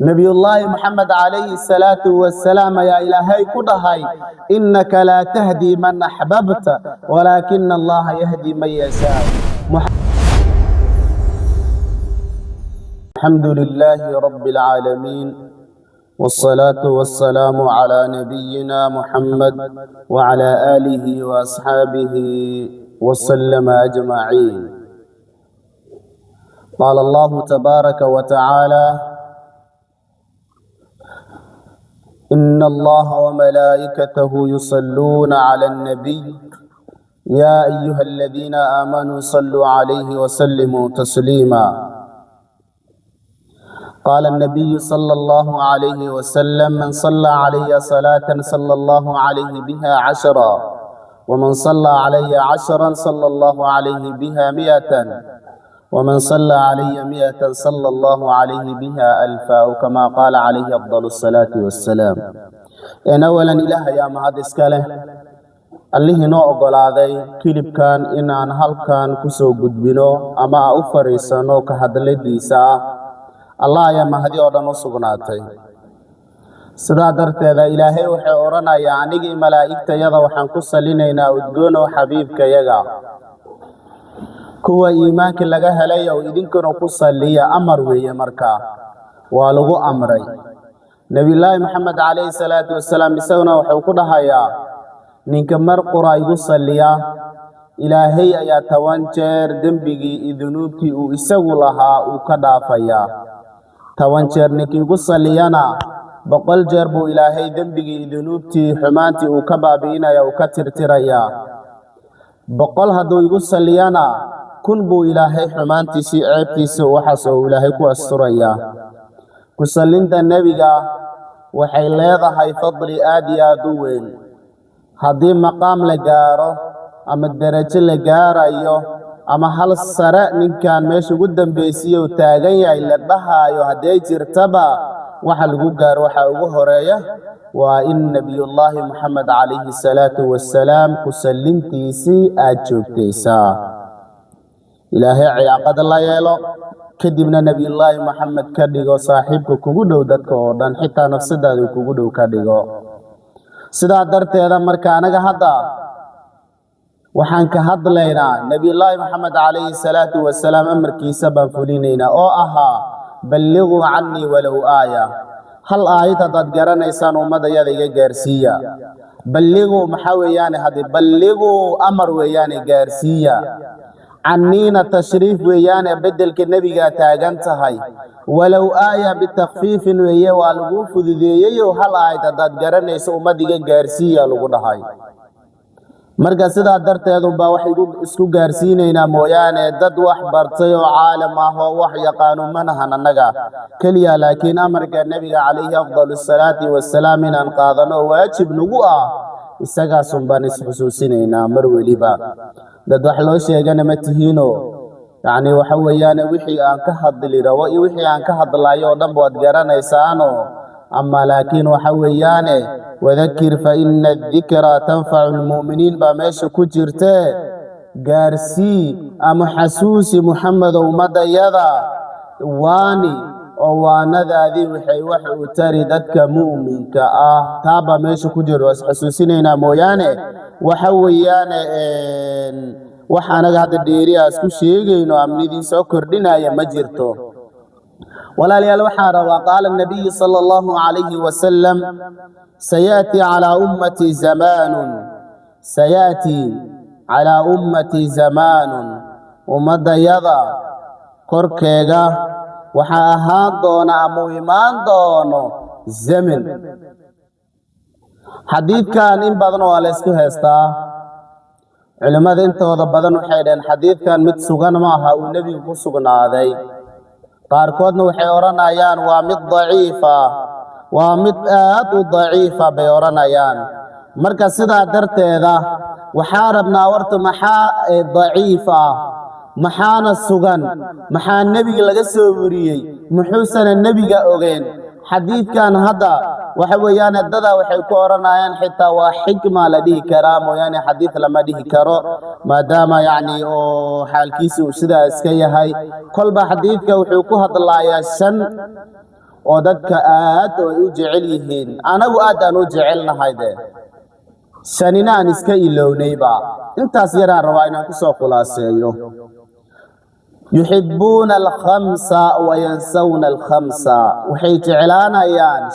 نبي الله محمد عليه الصلاة والسلام يا إلهي كدهاي إنك لا تهدي من أحببت ولكن الله يهدي من يشاء. الحمد لله رب العالمين والصلاة والسلام على نبينا محمد وعلى آله وأصحابه وسلم أجمعين. قال الله تبارك وتعالى: إن الله وملائكته يصلون على النبي يا أيها الذين آمنوا صلوا عليه وسلموا تسليما. قال النبي صلى الله عليه وسلم: من صلى علي صلاة صلى الله عليه بها 10 ومن صلى علي 10 صلى الله عليه بها 100 ومن صلى علي 100 صلى الله عليه بها 1000 أو كما قال عليه أفضل الصلاة والسلام. إن أولا إله يا مهد إسكاله اللي نوع قلاذي كلب كان إن أن هل كان كسو قدبنو أما أفريسانو كهدل ديسا الله يا مهدي أردنو سبناتي سدا درتيدا إلهي وحي أورنا يعني ملائكة يضا وحن كسلينينا ودقونو حبيبك يغا kuwa iimaanka laga helay oo idinkuna ku saliya amar weeye markaa waa lagu amray. Nabi Muhammad alayhi salatu wassalam isaguna wuxuu ku dhahayaa ninka mar qura igu saliya ilaahay ayaa 10 jeer dambigii idunuubtii uu isagu lahaa uu ka dhaafaya. 10 jeer ninkii igu saliyana 100 jeer buu ilaahay dambigii idunuubtii xumaantii uu ka baabiinaya uu ka tirtiraya. 100 hadduu igu saliyana kun buu ilaahay xumaantiisii ceebtiisa waxaas oo ilaahay ku asturaya. ku salinta nabiga waxay leedahay fadli aad iyo aad u weyn. haddii maqaam la gaaro ama darajo la gaarayo ama hal sare ninkan meesha ugu dambeysay oo taagan yahay la dhahayo haddii jirtaba waxa lagu gaaro waxa ugu horeeya waa in nabiyullaahi Muhammad alayhi salaatu wassalaam ku salintiisii aad joogtaysaa. ilaahay ciyaaqada la yeelo kadibna nabiyullaahi Muhammad ka dhigo saaxiibka kugu dhow dadka oo dhan xitaa nafsadaada kugu dhow ka dhigo. sidaa darteeda marka anaga hadda waxaan ka hadlaynaa nabiyullaahi Muhammad alayhi salaatu wassalaam amarkiisa baan fulinaynaa oo ahaa ballighu anni walaw aaya. hal aayad hadaad garanaysaan ummadayada iga gaarsiiya. ballighu maxaa weeyaan? hadii ballighu amar weeyaan gaarsiiya. عنينا تشريف ويانا بدل كنبيها تاجنتهاي ولو آية بالتخفيف ويا والوقوف ذي وهل آية تداد جرنيس ومديجة جارسية لقولهاي مركز سدا درت هذا بواحد اسكو جارسينا مويانا دد واحد برتيو عالم ما هو وحي قانون منها النجا كليا لكن أمرك النبي عليه أفضل الصلاة والسلام إن قاضنا واجب نجوا isaga sunbaan isxusuusinayna mar waliba dad wax loo sheegana ma tihiino yaani waxa weeyaan wixii aan ka hadli rabo iyo wixii aan ka hadlayo dhan waad garanaysaano amma laakiin waxa weeyaan wadakir fa inna adh-dhikra tanfa'u al-mu'minin ba meesha ku jirta gaarsi ama xasuusi Muhammad ummadayada waani oo waanadaadii waxay wax u tari dadka mu'minka ah taaba meesha ku jiro xasuusinayna mooyaane waxa weeyaan waxa anaga hadda dheeriya isku sheegayno amnidii soo kordhinaya ma jirto. walaalayaal waxa rabaa qaala nabi sallallahu alayhi wasallam sayati ala ummati zamanun ummadayada korkeega waxa ahaan doona ama imaan doono zaman. xadiidkan in badan oo la isku heestaa culimada intooda badan waxay dhaheen xadiidkan mid sugan ma aha uu nabigu ku sugnaaday. qaarkoodna waxay oranayaan waa mid daciifa waa mid aad u daciifa bay oranayaan. marka sidaa darteeda waxaa rabnaa warta maxaa daciifa maxaana sugan maxaa nabiga laga soo wariyay muxuusana nabiga ogeen. xadiidkan hadda waxa weeyaan dada waxay ku oranayaan xitaa waa xikma la dhihi karaa mooyaane xadiid lama dhihi karo maadaama yaani oo xaalkiisu sida iska yahay. kolba xadiidka wuxuu ku hadlayaa 5 وددك آد ويجعليهن أنا وآد أنو جعلنا هيدا شاننا نسكا إلونيبا انت سيرا رواينا كسو خلاصيو يحبون الخمس وينسون الخمس وحي جعلانا يان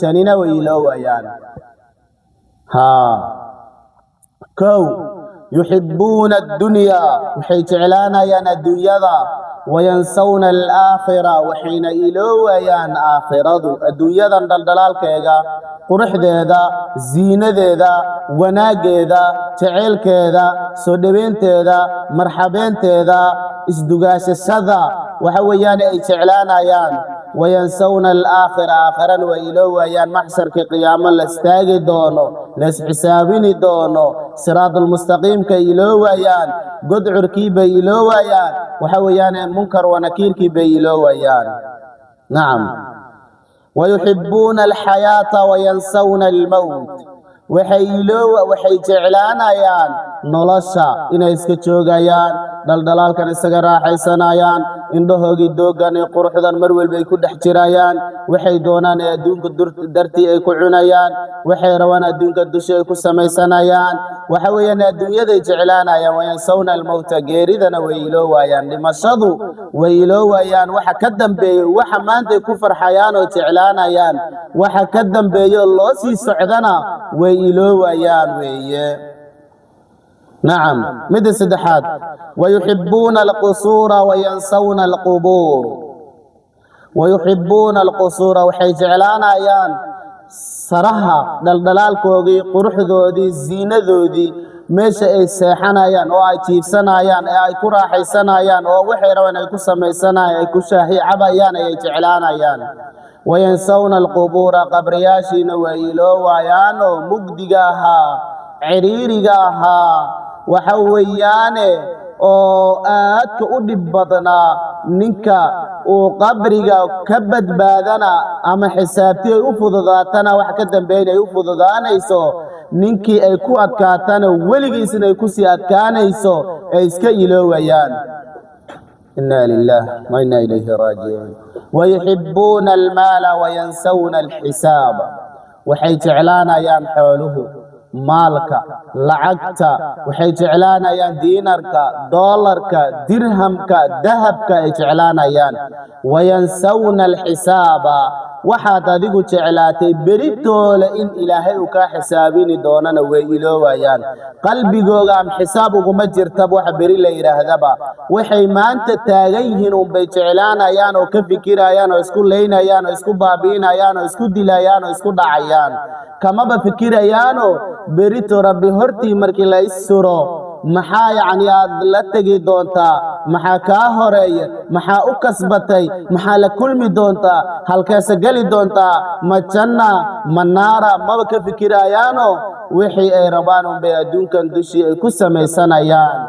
شاننا ويلو يان ها كو يحبون الدنيا وحي جعلانا يان الدنيا وينسون الآخرة وحين إلو يان آخرة الدنيا دلدلال كيغا قرح ديدا زينة ديدا وناق ديدا تعيل كيدا سودبين تيدا مرحبين تيدا اسدقاش السذا وحويان اي تعلان ايان وينسون الآخرة آخرا وإلو ايان محسر كقياما لاستاقي دونو لاس حسابين دونو صراط المستقيم كإلو ايان قدعر كي بإلو ايان وحويان منكر ونكير كي بإلو ايان نعم ويحبون الحياة وينسون الموت وحي جعلان ايان نولشا إنا اسكتشوغايان دلدلال كان اسكا راحيسانايان indhahoogi doogan ee quruxdan marwal bay ku dhex jirayaan waxay doonaan ee adduunka dartii ay ku cunayaan waxay rabaan adduunka dusha ay ku samaysanayaan waxa weeyaan adduunyada jeclaanayaan wayan sawna al-mawt geeridana way iloowaayaan dhimashadu way iloowaayaan waxa ka dambeeyo waxa maanta ay ku farxayaan oo jeclaanayaan waxa ka dambeeyo loo sii socdana way iloowaayaan weeye نعم مد سدحات ويحبون القصور وينسون القبور ويحبون القصور وحي جعلان ايان صراحة دلدلال كوغي قرح ذودي زينة ذودي ميشا اي سيحانايان او اي تيفسانايان اي كراحيسانايان او وحي روان اي كساميسانايان اي كشاهي عبايان اي جعلان ايان وينسون القبور قبرياشين ويلو ويانو مقدقاها عريرقاها وحويانه oo aadka u dhib badana ninka uu qabriga ka badbaadana ama xisaabtii ay u fududaatana wax ka dambeeyay u fududaanayso ninkii ay ku adkaatana weligiisna ay ku sii adkaanayso ay iska iloowayaan inna lillahi wa inna ilayhi raaji'un wa yuhibbuna al-mala wa yansawna al-hisab waxay jeclaanayaan xooluhu maalka lacagta waxay jeclaanayaan diinarka doolarka dirhamka dahabka ay jeclaanayaan wayansawna alxisaaba waxaad adigu jeclaatay beritoole in ilaahay uu ka xisaabini doonana way iloowayaan qalbigooga am xisaab uguma jirta waxa beri la yiraahdaba waxay maanta taagan yihiin oo bay jeclaanayaan oo ka fikirayaan oo isku leynayaan oo isku baabiinayaan oo isku dilayaan oo isku dhacayaan kama ba fikirayaan بريتو ربي هرتي مركي لا يسرو محا يعني لا تجي دونتا محا كاهوري محا أكسبتي محا لكل مي دونتا هل كاس قلي دونتا ما جنة منارة ما بك فكرايانو وحي اي ربانو بيدون كان دوشي كسا ميسانا يان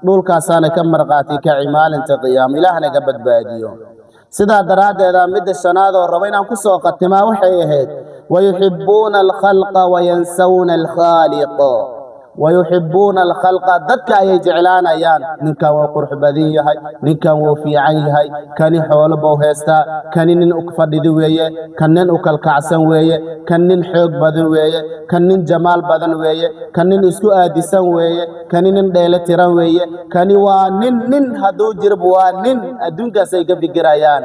دول كاسانا كم مرقاتي كعمال انت قيام إلهنا قبت باديو سيدا دراد اذا مد الشناد والربين عن كسو قتما وحي هيد ويحبون الخلق وينسون الخالق ويحبون الخلق ضدك أي جعلان أيان نكا وقرح بذي هاي نكا وفي عين هاي كان حول بوهستا كان أكفر دوية كان أكل كعسن وية كان حوق بدن وية كان جمال بدن وية كان اسكو آدسن وية كان ديلة تران وية كان وانن هدو جرب وانن أدونك سيك في قرايان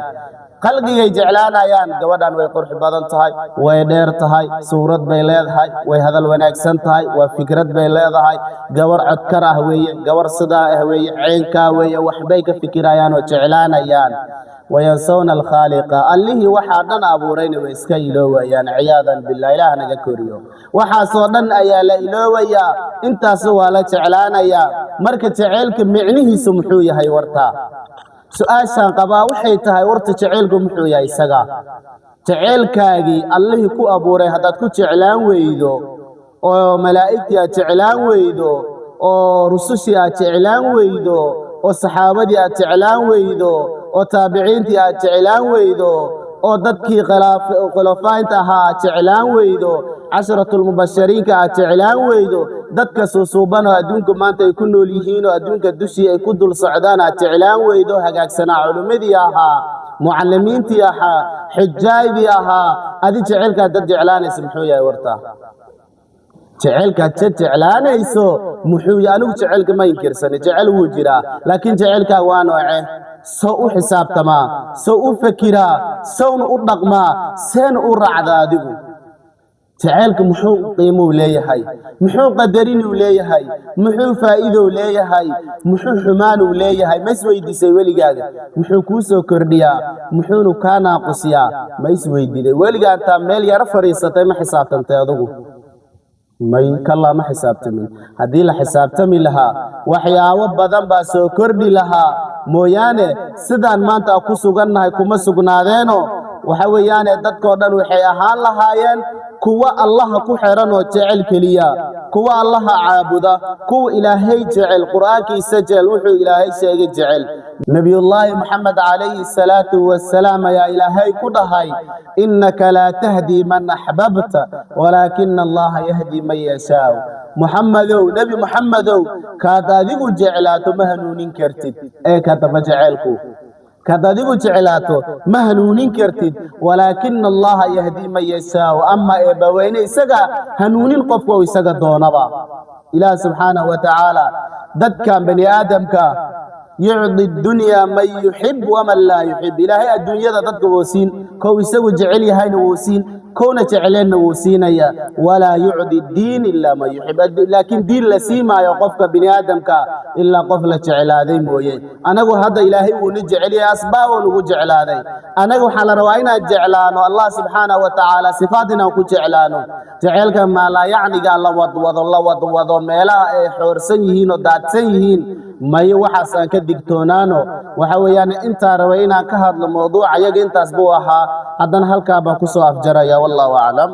قلبي جعلان ايان غودان way qurux badan tahay way dheer tahay suurad bay leedahay way hadal wanaagsan tahay waa fikrad bay leedahay gawar codkar ah weeye gawar sida ah weeye ceenka weeye wax bay ka fikirayaan oo jeclaanayaan wayansawna al-khaliqa allihi waxa dhan abuurayna way iska iloowayaan ciyaadan billaah ilaah naga koriyo waxa soo dhan ayaa la iloowaya intaas waa la jeclaanaya marka jaceelka micnihiisu muxuu yahay warta سؤال قبا وحي تهي ورت جعيلكم محو يا إساقا جعيلكاقي الله كو أبوري هداد كو جعلان ويدو أو ملائكتي جعلان ويدو أو رسوشي جعلان ويدو أو صحابتي جعلان ويدو أو تابعينتي جعلان ويدو أو ددكي خلفاين تها جعلان ويدو عشرة المبشرين كجعلان ويدو dadka suuban oo adduunka maanta ay ku nool yihiin oo adduunka dushii ay ku dul socdaan jeclaan weydo hagaagsanaa culimadii ahaa معلمينتي أها حجايبي أها هذه جعلك دد جعلاني سمحوا يا ورتا جعلك جعلان يسو محوي أنا جعلك ما ينكرسني جعل وجرا لكن جعلك وانوعه سو حساب تما سو فكرا سو أرقما سين أرعدا دقو جعلك محو قيمه وليهاي محو قدرين وليهاي محو فائده وليهاي محو حمان وليهاي ما يسوي دي سوي لقاقه محو كوسو كرديا محو نكانا قصيا ما يسوي دي ولقاقه انت ميل يرفريستي ما حساب تنتظرو ما كلا ما حسابتمي هذه لا حسابتمي لها وحياة بدن باسو كردي لها مويانه سدان ما انت اكو سغنahay kuma sugnaadeno waxa weeyane dadko dhan waxay ahaan lahaayeen kuwa Allah ku xiran oo jecel kaliya kuwa Allah caabuda kuwa Ilaahay jecel quraankiisa jecel wuxuu Ilaahay sheegay jecel nabiyullah Muhammad alayhi salatu wassalam ya Ilaahay ku dhahay innaka la tahdi man ahbabta walakin Allah yahdi man yasha محمدو نبي محمدو كاداديغو جعلاتو مهنونين كرتيد كادب جعلكو كاداديغو جعلاتو مهنونين كرتيد ولكن الله يهدي من يشاء اما ابوين اسغا هنونين قفكو اسغا دونبا الى سبحانه وتعالى دد كان بني ادم كا يعطي الدنيا من يحب ومن لا يحب الهي الدنيا دد وسين كو اسغو جعل يهين وسين كون جعلنا وسينيا ولا يعدي الدين إلا ما يحب لكن دين لسيما يقفك بني آدم إلا قفل جعل هذي مويه أنا هذا إلهي ونجعل أسباب ونجعل هذي أنا حال روينا جعلانه الله سبحانه وتعالى صفاتنا وجعلانه جعلك ما لا يعني قال الله وض ميلا حورسيهين وداتسيهين ما يوحسن كدكتونانو وحويان انت روينا كهذا الموضوع يجي انت اسبوعها هذا هلكا با كسو افجريا والله اعلم